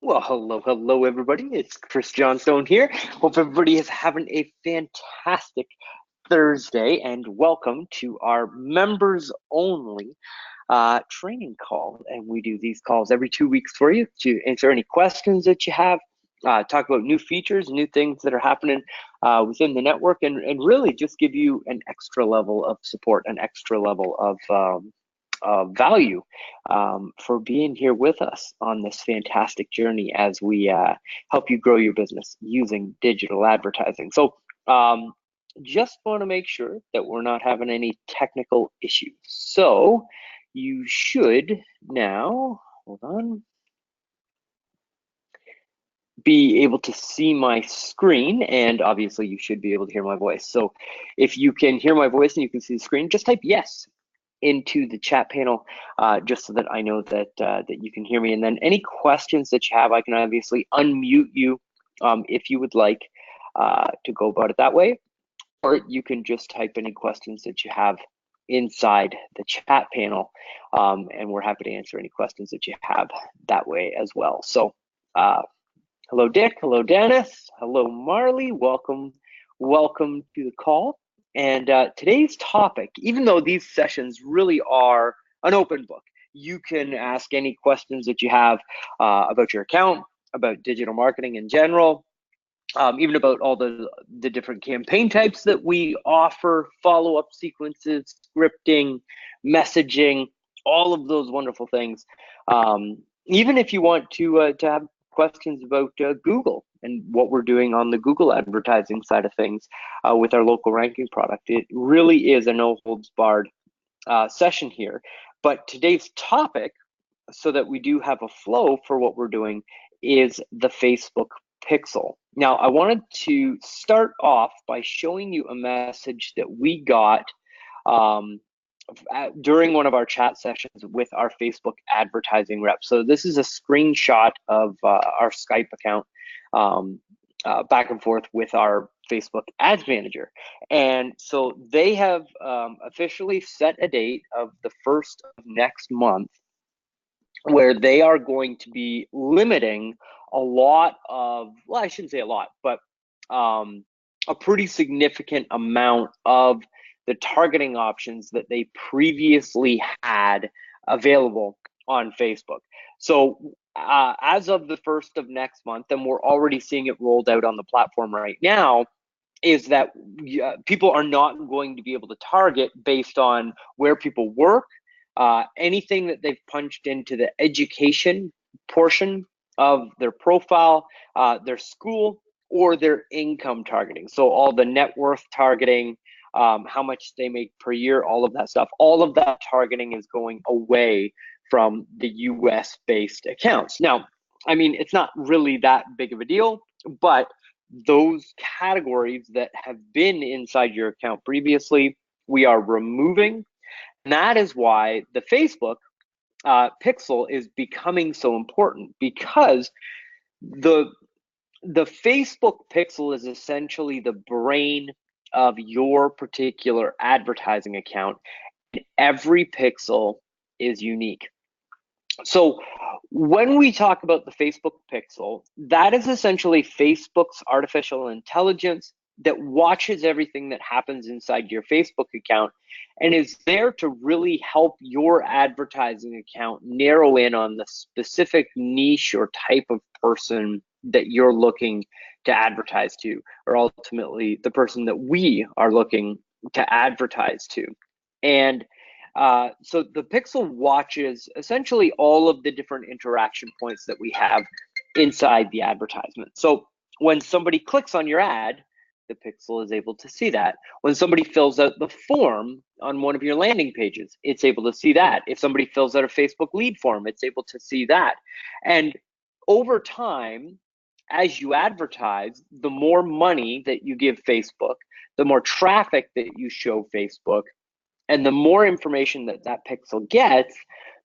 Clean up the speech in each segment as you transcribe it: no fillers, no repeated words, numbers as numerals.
Well, hello, everybody. It's Chris Johnstone here. Hope everybody is having a fantastic Thursday, and welcome to our members only training call. And we do these calls every 2 weeks for you to answer any questions that you have, talk about new features, new things that are happening within the network, and really just give you an extra level of support, an extra level of value for being here with us on this fantastic journey as we help you grow your business using digital advertising. So just want to make sure that we're not having any technical issues. So you should now, hold on, be able to see my screen, and obviously you should be able to hear my voice. So if you can hear my voice and you can see the screen, just type yes into the chat panel, just so that I know that that you can hear me. And then any questions that you have, I can obviously unmute you if you would like to go about it that way, or you can just type any questions that you have inside the chat panel, and we're happy to answer any questions that you have that way as well. So hello, Dick. Hello, Dennis. Hello, Marley. Welcome to the call. And today's topic, even though these sessions really are an open book, you can ask any questions that you have about your account, about digital marketing in general, even about all the different campaign types that we offer, follow-up sequences, scripting, messaging, all of those wonderful things. Even if you want to have questions about Google and what we're doing on the Google advertising side of things with our local ranking product. It really is a no holds barred session here. But today's topic, so that we do have a flow for what we're doing, is the Facebook Pixel. Now, I wanted to start off by showing you a message that we got during one of our chat sessions with our Facebook advertising rep. So this is a screenshot of our Skype account back and forth with our Facebook Ads Manager. And so they have officially set a date of the 1st of next month where they are going to be limiting a lot of, well, I shouldn't say a lot, but a pretty significant amount of the targeting options that they previously had available on Facebook. So as of the 1st of next month, and we're already seeing it rolled out on the platform right now, is that people are not going to be able to target based on where people work, anything that they've punched into the education portion of their profile, their school, or their income targeting. So all the net worth targeting, how much they make per year, all of that stuff. All of that targeting is going away from the US based accounts. Now, I mean, it's not really that big of a deal, but those categories that have been inside your account previously, we are removing. And that is why the Facebook Pixel is becoming so important, because the Facebook Pixel is essentially the brain of your particular advertising account. Every pixel is unique. So when we talk about the Facebook Pixel, that is essentially Facebook's artificial intelligence that watches everything that happens inside your Facebook account and is there to really help your advertising account narrow in on the specific niche or type of person that you're looking to advertise to, or ultimately the person that we are looking to advertise to. And so the Pixel watches essentially all of the different interaction points that we have inside the advertisement. So when somebody clicks on your ad, the Pixel is able to see that. When somebody fills out the form on one of your landing pages, it's able to see that. If somebody fills out a Facebook lead form, it's able to see that. And over time, as you advertise, the more money that you give Facebook, the more traffic that you show Facebook, and the more information that that pixel gets,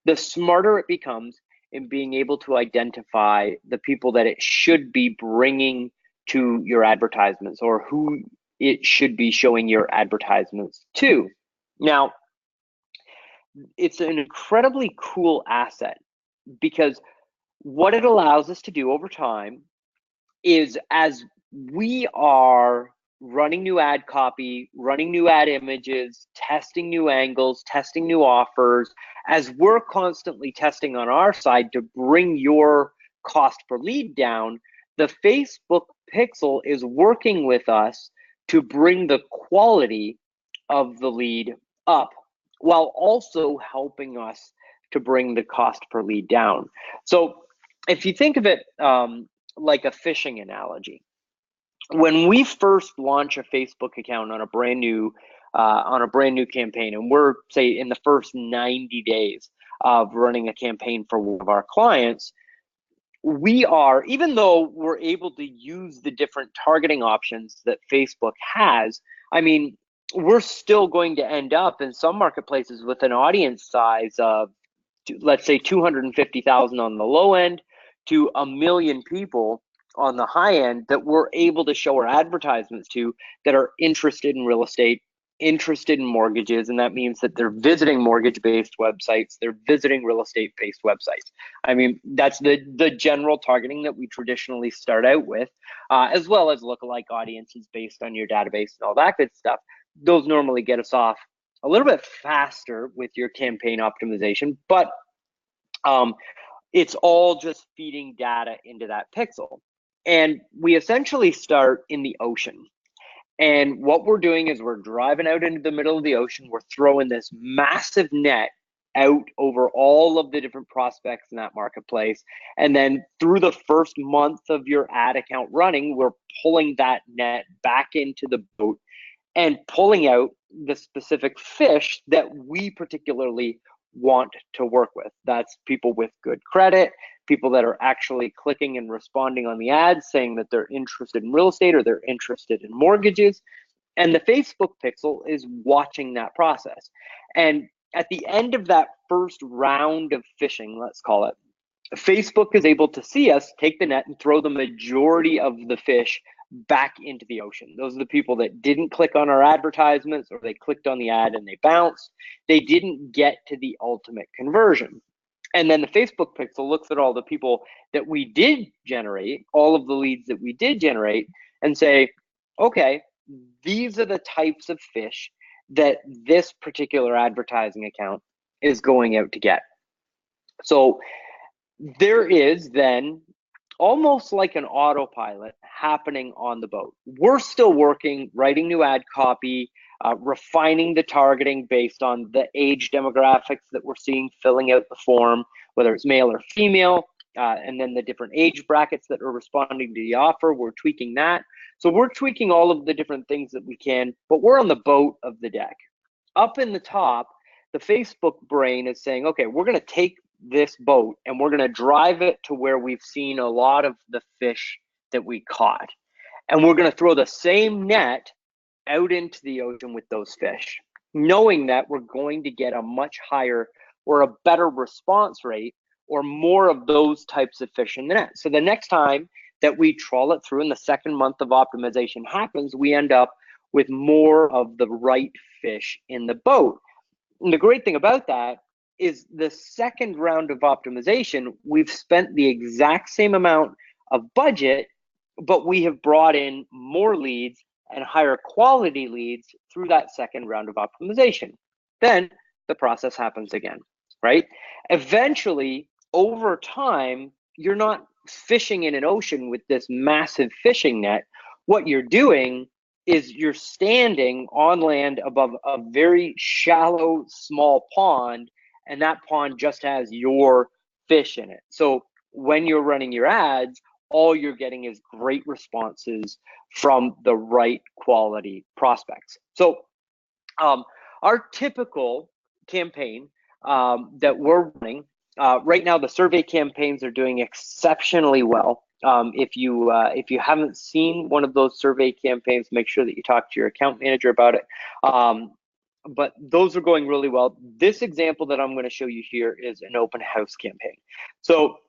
the smarter it becomes in being able to identify the people that it should be bringing to your advertisements, or who it should be showing your advertisements to. Now, it's an incredibly cool asset, because what it allows us to do over time is, as we are running new ad copy, running new ad images, testing new angles, testing new offers, as we're constantly testing on our side to bring your cost per lead down, the Facebook pixel is working with us to bring the quality of the lead up, while also helping us to bring the cost per lead down. So if you think of it like a fishing analogy, when we first launch a Facebook account on a brand new campaign, and we're, say, in the first 90 days of running a campaign for one of our clients, we are, even though we're able to use the different targeting options that Facebook has, I mean, we're still going to end up in some marketplaces with an audience size of, let's say, 250,000 on the low end to 1 million people on the high end that we're able to show our advertisements to, that are interested in real estate, interested in mortgages, and that means that they're visiting mortgage-based websites, they're visiting real estate-based websites. I mean, that's the general targeting that we traditionally start out with, as well as lookalike audiences based on your database and all that good stuff. Those normally get us off a little bit faster with your campaign optimization, but it's all just feeding data into that pixel. And we essentially start in the ocean. And what we're doing is we're driving out into the middle of the ocean. We're throwing this massive net out over all of the different prospects in that marketplace. And then through the first month of your ad account running, we're pulling that net back into the boat and pulling out the specific fish that we particularly want to work with. That's people with good credit, people that are actually clicking and responding on the ads saying that they're interested in real estate or they're interested in mortgages. And the Facebook pixel is watching that process. And at the end of that first round of fishing, let's call it, Facebook is able to see us take the net and throw the majority of the fish back into the ocean. Those are the people that didn't click on our advertisements, or they clicked on the ad and they bounced. They didn't get to the ultimate conversion. And then the Facebook pixel looks at all the people that we did generate, all of the leads that we did generate, and say, okay, these are the types of fish that this particular advertising account is going out to get. So there is then almost like an autopilot happening on the boat. We're still working, writing new ad copy, refining the targeting based on the age demographics that we're seeing filling out the form, whether it's male or female, and then the different age brackets that are responding to the offer. We're tweaking that. So we're tweaking all of the different things that we can, but we're on the boat of the deck. Up in the top, the Facebook brain is saying, okay, we're going to take this boat and we're going to drive it to where we've seen a lot of the fish that we caught. And we're going to throw the same net out into the ocean with those fish, knowing that we're going to get a much higher or a better response rate or more of those types of fish in the net. So the next time that we trawl it through and the second month of optimization happens, we end up with more of the right fish in the boat. And the great thing about that is the second round of optimization, we've spent the exact same amount of budget, but we have brought in more leads and higher quality leads through that second round of optimization. Then the process happens again, right? Eventually, over time, you're not fishing in an ocean with this massive fishing net. What you're doing is you're standing on land above a very shallow, small pond, and that pond just has your fish in it. So when you're running your ads, all you're getting is great responses from the right quality prospects. So our typical campaign that we're running, right now the survey campaigns are doing exceptionally well. If you haven't seen one of those survey campaigns, make sure that you talk to your account manager about it. But those are going really well. This example that I'm going to show you here is an open house campaign. So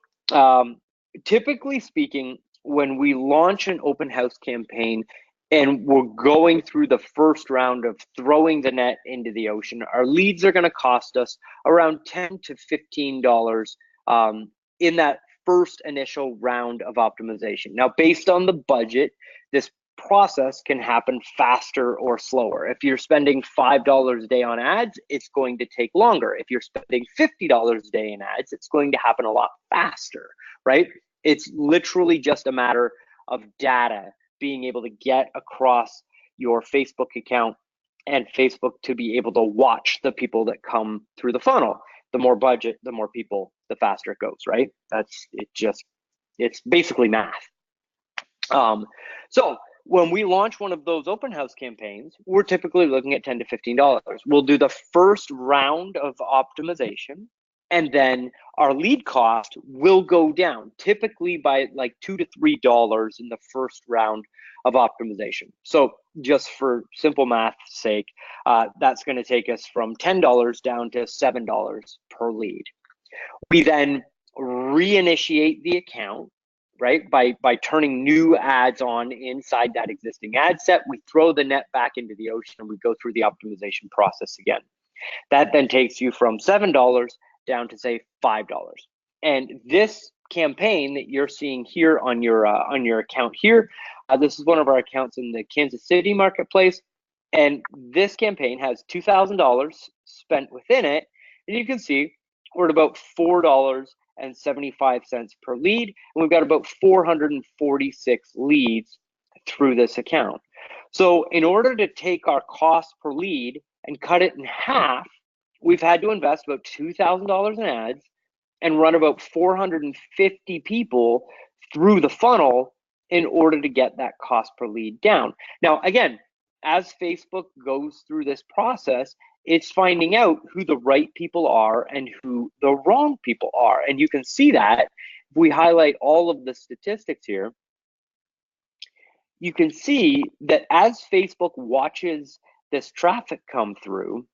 typically speaking, when we launch an open house campaign and we're going through the first round of throwing the net into the ocean, our leads are going to cost us around $10 to $15 in that first initial round of optimization. Now, based on the budget, this process can happen faster or slower. If you're spending $5 a day on ads, it's going to take longer. If you're spending $50 a day in ads, it's going to happen a lot faster, right? It's literally just a matter of data being able to get across your Facebook account and Facebook to be able to watch the people that come through the funnel. The more budget, the more people, the faster it goes, right? It's basically math. So when we launch one of those open house campaigns, we're typically looking at $10 to $15. We'll do the first round of optimization, and then our lead cost will go down, typically by like $2 to $3 in the first round of optimization. So just for simple math's sake, that's going to take us from $10 down to $7 per lead. We then reinitiate the account, right? By turning new ads on inside that existing ad set, we throw the net back into the ocean and we go through the optimization process again. That then takes you from $7 down to say $5. And this campaign that you're seeing here on your account here, this is one of our accounts in the Kansas City marketplace, and this campaign has $2,000 spent within it, and you can see we're at about $4.75 per lead, and we've got about 446 leads through this account. So in order to take our cost per lead and cut it in half, we've had to invest about $2,000 in ads and run about 450 people through the funnel in order to get that cost per lead down. Now, again, as Facebook goes through this process, it's finding out who the right people are and who the wrong people are. And you can see that if we highlight all of the statistics here, you can see that as Facebook watches this traffic come through,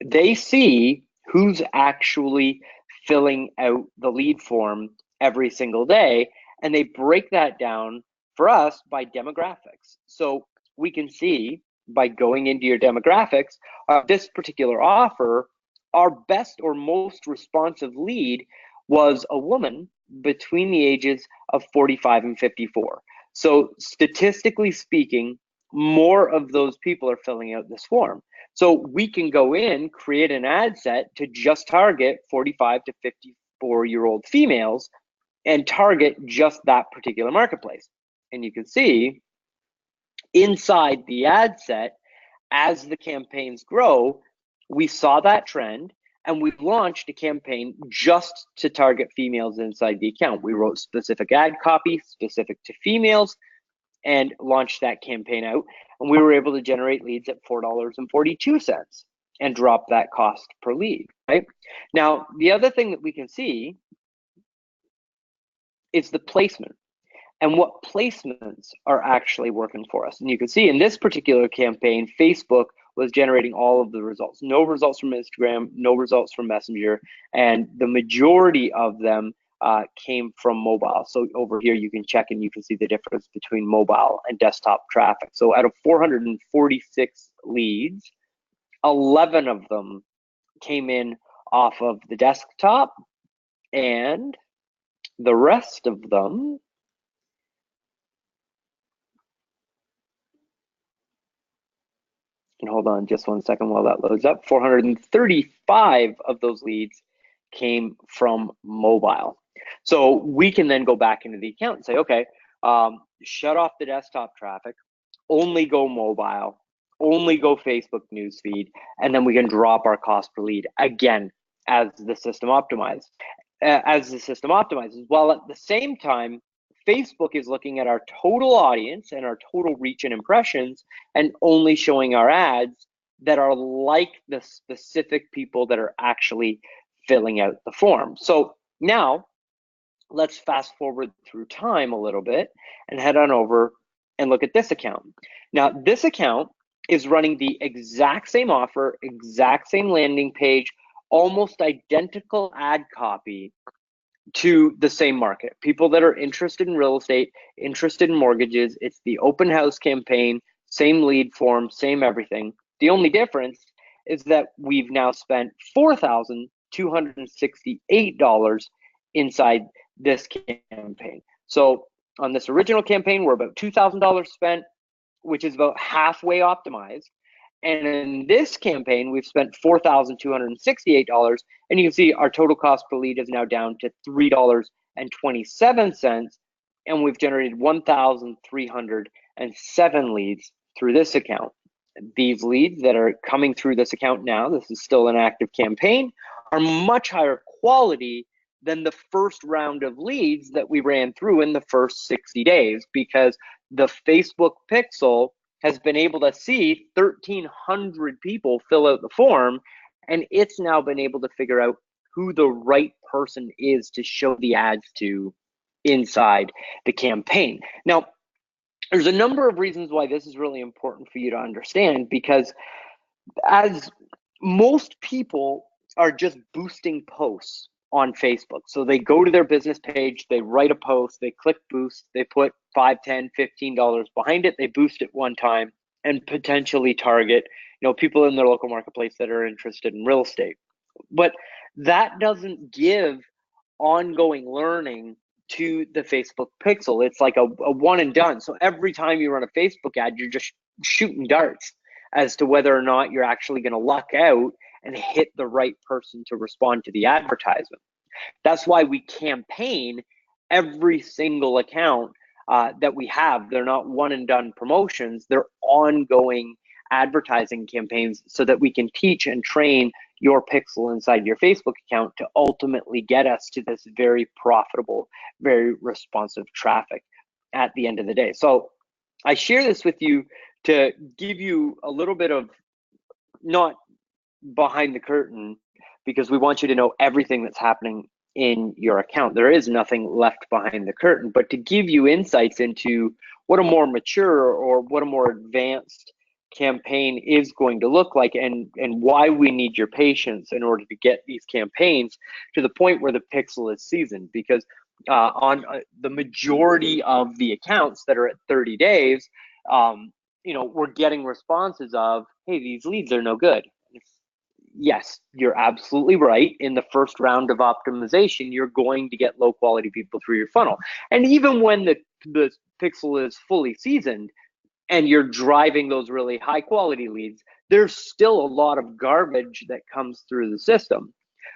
they see who's actually filling out the lead form every single day, and they break that down for us by demographics. So we can see by going into your demographics, this particular offer, our best or most responsive lead was a woman between the ages of 45 and 54. So statistically speaking, more of those people are filling out this form. So we can go in, create an ad set to just target 45 to 54-year-old females and target just that particular marketplace. And you can see inside the ad set, as the campaigns grow, we saw that trend and we've launched a campaign just to target females inside the account. We wrote specific ad copy specific to females and launched that campaign out. And we were able to generate leads at $4.42 and drop that cost per lead, right? Now, the other thing that we can see is the placement and what placements are actually working for us. And you can see in this particular campaign, Facebook was generating all of the results. No results from Instagram, no results from Messenger, and the majority of them came from mobile. So over here, you can check and you can see the difference between mobile and desktop traffic. So out of 446 leads, 11 of them came in off of the desktop, and the rest of them and hold on just one second while that loads up. 435 of those leads came from mobile. So we can then go back into the account and say, okay, shut off the desktop traffic, only go mobile, only go Facebook newsfeed, and then we can drop our cost per lead again as the system optimizes. While at the same time, Facebook is looking at our total audience and our total reach and impressions and only showing our ads that are like the specific people that are actually filling out the form. So now let's fast forward through time a little bit and head on over and look at this account. Now, this account is running the exact same offer, exact same landing page, almost identical ad copy to the same market. People that are interested in real estate, interested in mortgages. It's the open house campaign, same lead form, same everything. The only difference is that we've now spent $4,268 inside this campaign. So on this original campaign, we're about $2,000 spent, which is about halfway optimized. And in this campaign, we've spent $4,268, and you can see our total cost per lead is now down to $3.27, and we've generated 1,307 leads through this account. These leads that are coming through this account now, this is still an active campaign, are much higher quality than the first round of leads that we ran through in the first 60 days, because the Facebook pixel has been able to see 1,300 people fill out the form, and it's now been able to figure out who the right person is to show the ads to inside the campaign. Now, there's a number of reasons why this is really important for you to understand, because as most people are just boosting posts on Facebook. So they go to their business page, they write a post, they click boost, they put $5, $10, $15 behind it, they boost it one time and potentially target, people in their local marketplace that are interested in real estate. But that doesn't give ongoing learning to the Facebook pixel. It's like a one and done. So every time you run a Facebook ad, you're just shooting darts as to whether or not you're actually going to luck out and hit the right person to respond to the advertisement. That's why we campaign every single account that we have. They're not one and done promotions, they're ongoing advertising campaigns, so that we can teach and train your pixel inside your Facebook account to ultimately get us to this very profitable, very responsive traffic at the end of the day. So I share this with you to give you a little bit of, not behind the curtain, because we want you to know everything that's happening in your account. There is nothing left behind the curtain, but to give you insights into what a more mature or what a more advanced campaign is going to look like, and why we need your patience in order to get these campaigns to the point where the pixel is seasoned. Because on the majority of the accounts that are at 30 days, we're getting responses of, hey, these leads are no good. Yes, you're absolutely right. In the first round of optimization, you're going to get low quality people through your funnel. And even when the pixel is fully seasoned and you're driving those really high quality leads, there's still a lot of garbage that comes through the system.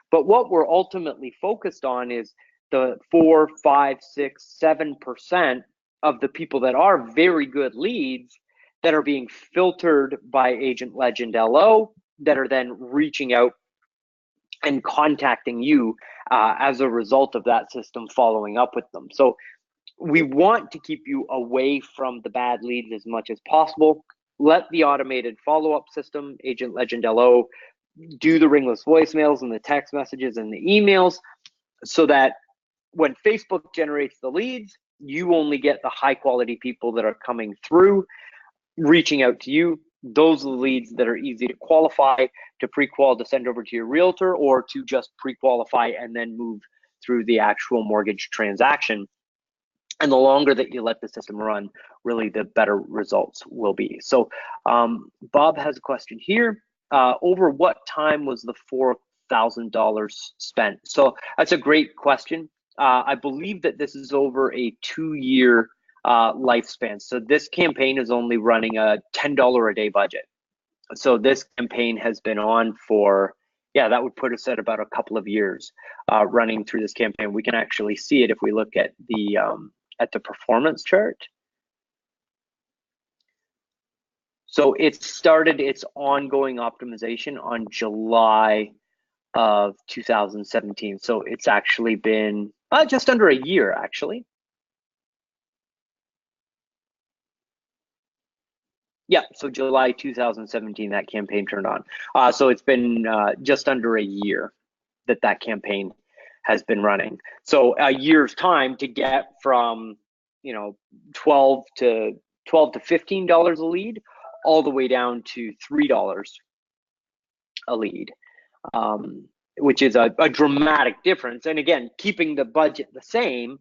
But what we're ultimately focused on is the 4, 5, 6, 7% of the people that are very good leads that are being filtered by Agent Legend LO, that are then reaching out and contacting you as a result of that system following up with them. So we want to keep you away from the bad leads as much as possible. Let the automated follow-up system, Agent Legend LO, do the ringless voicemails and the text messages and the emails, so that when Facebook generates the leads, you only get the high quality people that are coming through, reaching out to you. Those are the leads that are easy to qualify, to pre-qual, to send over to your realtor, or to just pre-qualify and then move through the actual mortgage transaction. And the longer that you let the system run, really the better results will be. So Bob has a question here. Over what time was the $4,000 spent? So that's a great question. I believe that this is over a 2-year lifespan. So this campaign is only running a $10 a day budget. So this campaign has been on for, that would put us at about a couple of years running through this campaign. We can actually see it if we look at the performance chart. So it started its ongoing optimization on July of 2017. So it's actually been just under a year, actually. Yeah, so July 2017, that campaign turned on. So it's been just under a year that campaign has been running. So a year's time to get from, $12 to $15 a lead, all the way down to $3 a lead, which is a dramatic difference. And again, keeping the budget the same,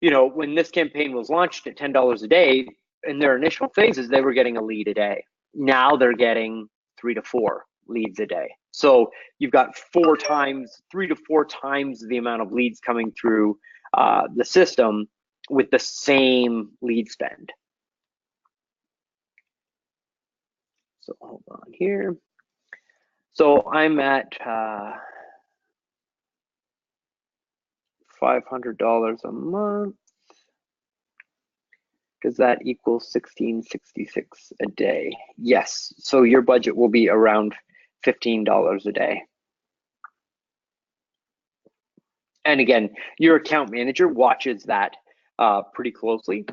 when this campaign was launched at $10 a day, in their initial phases, they were getting a lead a day. Now they're getting 3 to 4 leads a day. So you've got 3 to 4 times the amount of leads coming through the system with the same lead spend. So hold on here. So I'm at $500 a month. Does that equal $16.66 a day? Yes. So your budget will be around $15 a day. And again, your account manager watches that pretty closely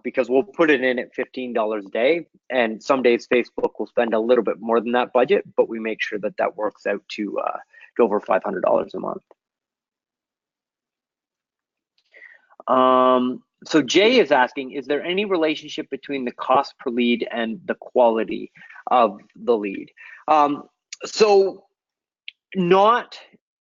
because we'll put it in at $15 a day. And some days Facebook will spend a little bit more than that budget, but we make sure that that works out to over $500 a month. So Jay is asking, is there any relationship between the cost per lead and the quality of the lead? So not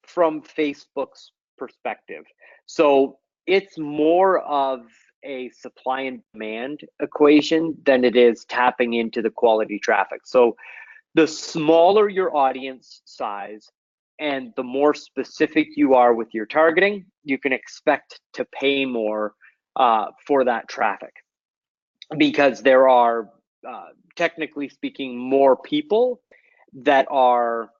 from Facebook's perspective. So it's more of a supply and demand equation than it is tapping into the quality traffic. So the smaller your audience size and the more specific you are with your targeting, you can expect to pay more for that traffic because there are, technically speaking, more people that are,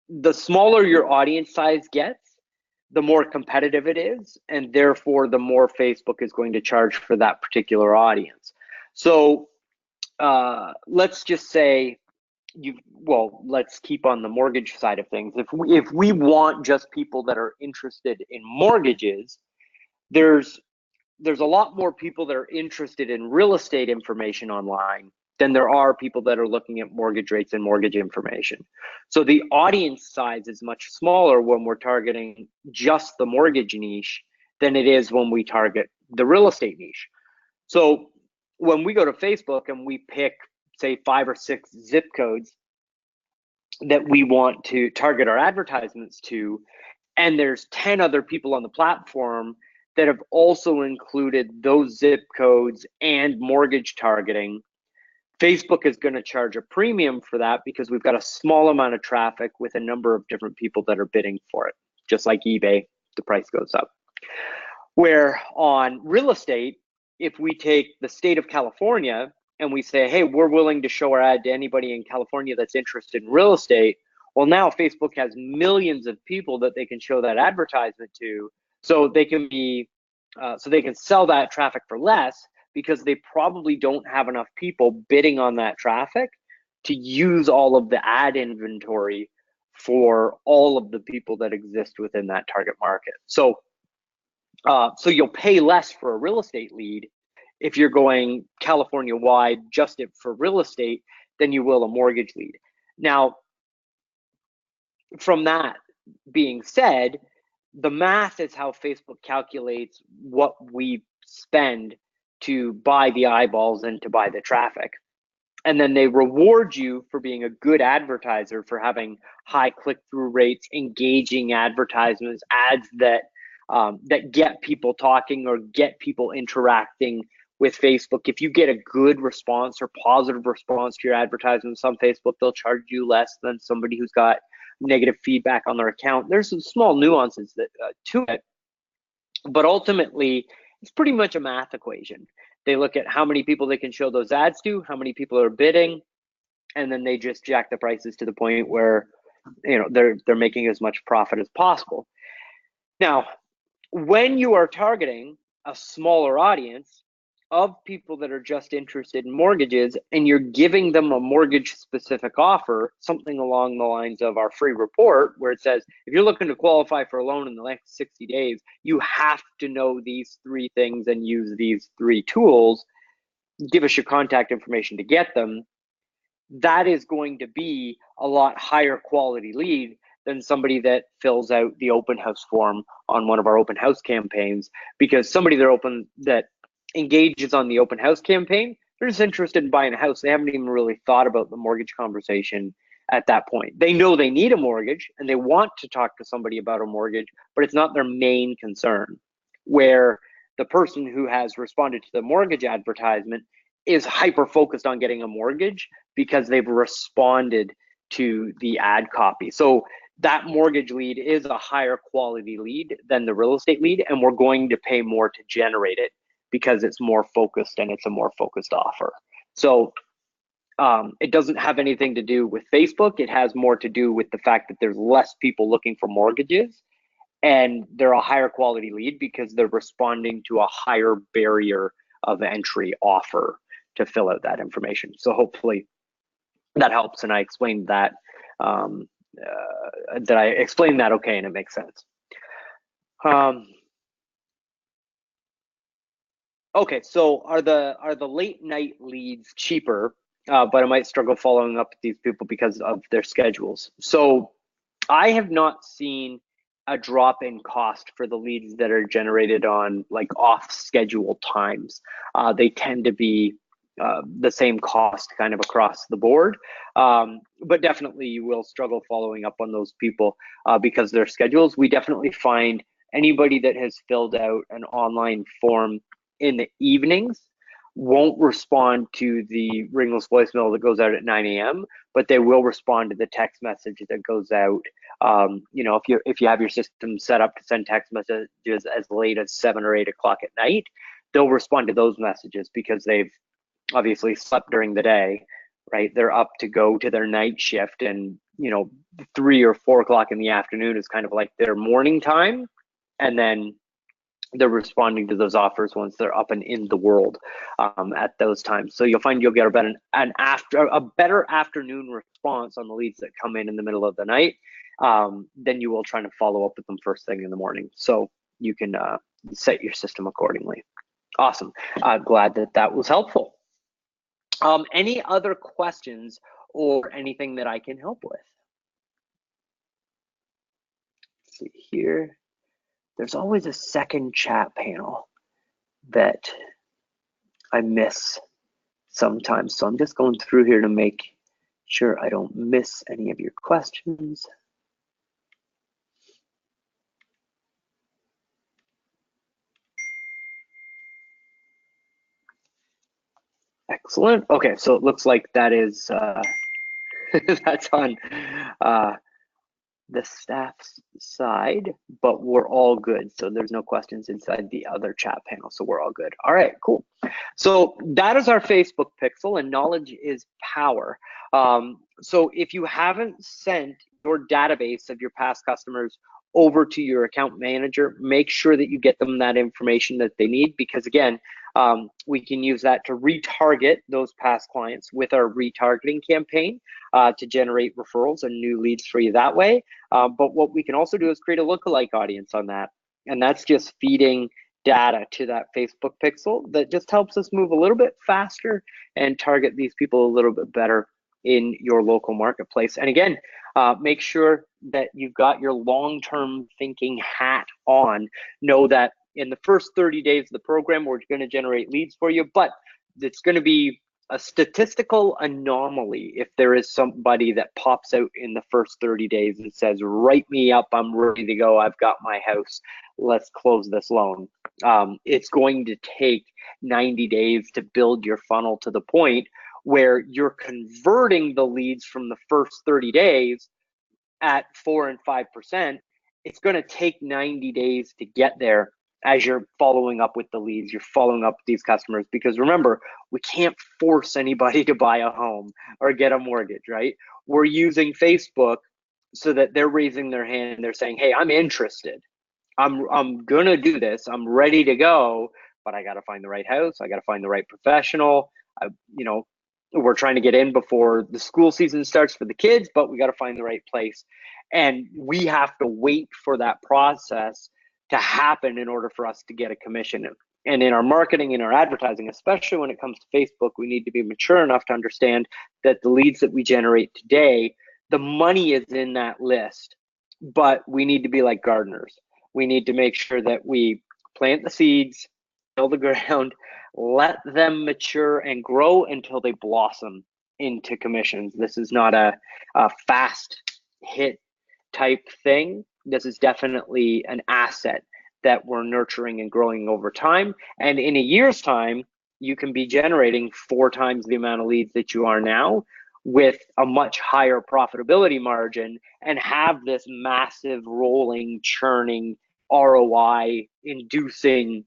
the smaller your audience size gets, the more competitive it is, and therefore the more Facebook is going to charge for that particular audience. So let's just say let's keep on the mortgage side of things. If we want just people that are interested in mortgages, there's a lot more people that are interested in real estate information online than there are people that are looking at mortgage rates and mortgage information. So the audience size is much smaller when we're targeting just the mortgage niche than it is when we target the real estate niche. So when we go to Facebook and we pick, say, 5 or 6 zip codes that we want to target our advertisements to, and there's 10 other people on the platform that have also included those zip codes and mortgage targeting, Facebook is going to charge a premium for that because we've got a small amount of traffic with a number of different people that are bidding for it. Just like eBay, the price goes up. Where on real estate, if we take the state of California and we say, hey, we're willing to show our ad to anybody in California that's interested in real estate, well, now Facebook has millions of people that they can show that advertisement to, so they can be, so they can sell that traffic for less because they probably don't have enough people bidding on that traffic to use all of the ad inventory for all of the people that exist within that target market. So you'll pay less for a real estate lead if you're going California wide just for real estate than you will a mortgage lead. Now, from that being said, the math is how Facebook calculates what we spend to buy the eyeballs and to buy the traffic. And then they reward you for being a good advertiser, for having high click-through rates, engaging advertisements, ads that get people talking or get people interacting with Facebook. If you get a good response or positive response to your advertisements on Facebook, they'll charge you less than somebody who's got negative feedback on their account. There's some small nuances that to it, but ultimately it's pretty much a math equation. They look at how many people they can show those ads to, how many people are bidding, and then they just jack the prices to the point where, you know, they're making as much profit as possible. Now, when you are targeting a smaller audience of people that are just interested in mortgages and you're giving them a mortgage specific offer, something along the lines of our free report, where it says, if you're looking to qualify for a loan in the next 60 days, you have to know these 3 things and use these 3 tools, give us your contact information to get them, that is going to be a lot higher quality lead than somebody that fills out the open house form on one of our open house campaigns, because somebody that engages on the open house campaign, they're just interested in buying a house. They haven't even really thought about the mortgage conversation at that point. They know they need a mortgage and they want to talk to somebody about a mortgage, but it's not their main concern. Where the person who has responded to the mortgage advertisement is hyper focused on getting a mortgage because they've responded to the ad copy. So that mortgage lead is a higher quality lead than the real estate lead, and we're going to pay more to generate it because it's more focused and it's a more focused offer. So it doesn't have anything to do with Facebook. It has more to do with the fact that there's less people looking for mortgages, and they're a higher quality lead because they're responding to a higher barrier of entry offer to fill out that information. So hopefully that helps, and I explained that okay and it makes sense. Okay, so are the late night leads cheaper, but I might struggle following up with these people because of their schedules? So I have not seen a drop in cost for the leads that are generated on like off schedule times. They tend to be the same cost kind of across the board, but definitely you will struggle following up on those people because their schedules. We definitely find anybody that has filled out an online form in the evenings won't respond to the ringless voicemail that goes out at 9 a.m., but they will respond to the text message that goes out. You know, if you have your system set up to send text messages as late as 7 or 8 o'clock at night, they'll respond to those messages because they've obviously slept during the day, right? They're up to go to their night shift, and 3 or 4 o'clock in the afternoon is kind of like their morning time, and then they're responding to those offers once they're up and in the world at those times. So you'll find you'll get about a better afternoon response on the leads that come in the middle of the night than you will trying to follow up with them first thing in the morning. So you can set your system accordingly. Awesome. Glad that was helpful. Any other questions or anything that I can help with? Let's see here. There's always a second chat panel that I miss sometimes. So I'm just going through here to make sure I don't miss any of your questions. Excellent. Okay, so it looks like that is that's on the staff's side, but we're all good. So there's no questions inside the other chat panel, so we're all good. All right, cool. So that is our Facebook pixel, and knowledge is power. So if you haven't sent your database of your past customers over to your account manager, make sure that you get them that information that they need, because again, we can use that to retarget those past clients with our retargeting campaign to generate referrals and new leads for you that way. But what we can also do is create a lookalike audience on that. And that's just feeding data to that Facebook pixel that just helps us move a little bit faster and target these people a little bit better in your local marketplace. And again, make sure that you've got your long-term thinking hat on. Know that in the first 30 days of the program, we're going to generate leads for you, but it's going to be a statistical anomaly if there is somebody that pops out in the first 30 days and says, write me up, I'm ready to go, I've got my house, let's close this loan. It's going to take 90 days to build your funnel to the point where you're converting the leads from the first 30 days at 4 and 5%. It's going to take 90 days to get there. As you're following up with the leads, you're following up with these customers, because remember, we can't force anybody to buy a home or get a mortgage, right? We're using Facebook so that they're raising their hand and they're saying, hey, I'm interested. I'm gonna do this. I'm ready to go, but I gotta find the right house. I gotta find the right professional. We're trying to get in before the school season starts for the kids, but we gotta find the right place. And we have to wait for that process to happen in order for us to get a commission. And in our marketing, in our advertising, especially when it comes to Facebook, we need to be mature enough to understand that the leads that we generate today, the money is in that list, but we need to be like gardeners. We need to make sure that we plant the seeds, till the ground, let them mature and grow until they blossom into commissions. This is not a fast hit type thing. This is definitely an asset that we're nurturing and growing over time. And in a year's time, you can be generating 4 times the amount of leads that you are now with a much higher profitability margin and have this massive rolling, churning, ROI inducing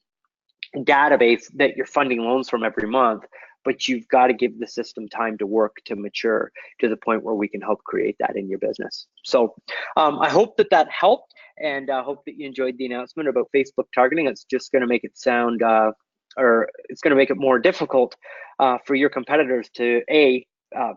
database that you're funding loans from every month, but you've got to give the system time to work to mature to the point where we can help create that in your business. So I hope that that helped, and I hope that you enjoyed the announcement about Facebook targeting. It's just going to make it sound, or it's going to make it more difficult for your competitors to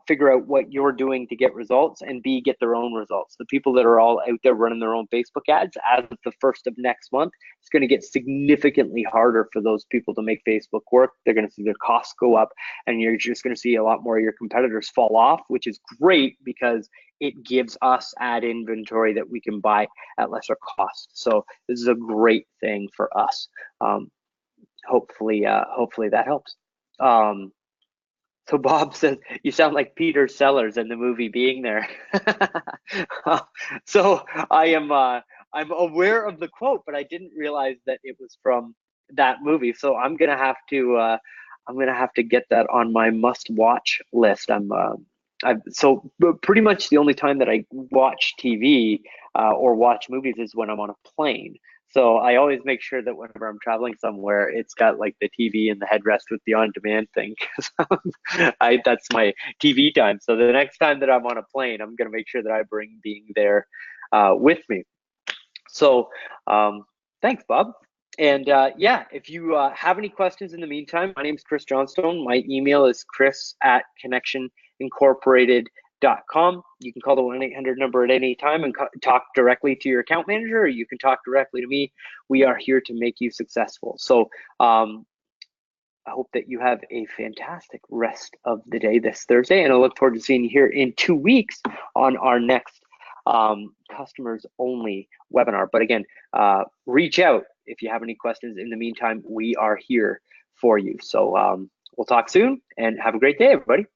figure out what you're doing to get results, and B, get their own results. The people that are all out there running their own Facebook ads, as of the first of next month, it's going to get significantly harder for those people to make Facebook work. They're going to see their costs go up, and you're just going to see a lot more of your competitors fall off, which is great because it gives us ad inventory that we can buy at lesser cost. So this is a great thing for us. Hopefully that helps. So Bob says, you sound like Peter Sellers in the movie Being There. So I'm aware of the quote, but I didn't realize that it was from that movie. So I'm gonna have to get that on my must-watch list. So pretty much the only time that I watch TV or watch movies is when I'm on a plane. So I always make sure that whenever I'm traveling somewhere, it's got like the TV and the headrest with the on-demand thing. That's my TV time. So the next time that I'm on a plane, I'm going to make sure that I bring Being There with me. So thanks, Bob. And yeah, if you have any questions in the meantime, my name is Chris Johnstone. My email is chris@connectionincorporated.com. You can call the 1-800 number at any time and talk directly to your account manager, or you can talk directly to me. We are here to make you successful. So I hope that you have a fantastic rest of the day this Thursday, and I look forward to seeing you here in 2 weeks on our next customers only webinar. But again, reach out if you have any questions. In the meantime, we are here for you. So we'll talk soon, and have a great day, everybody.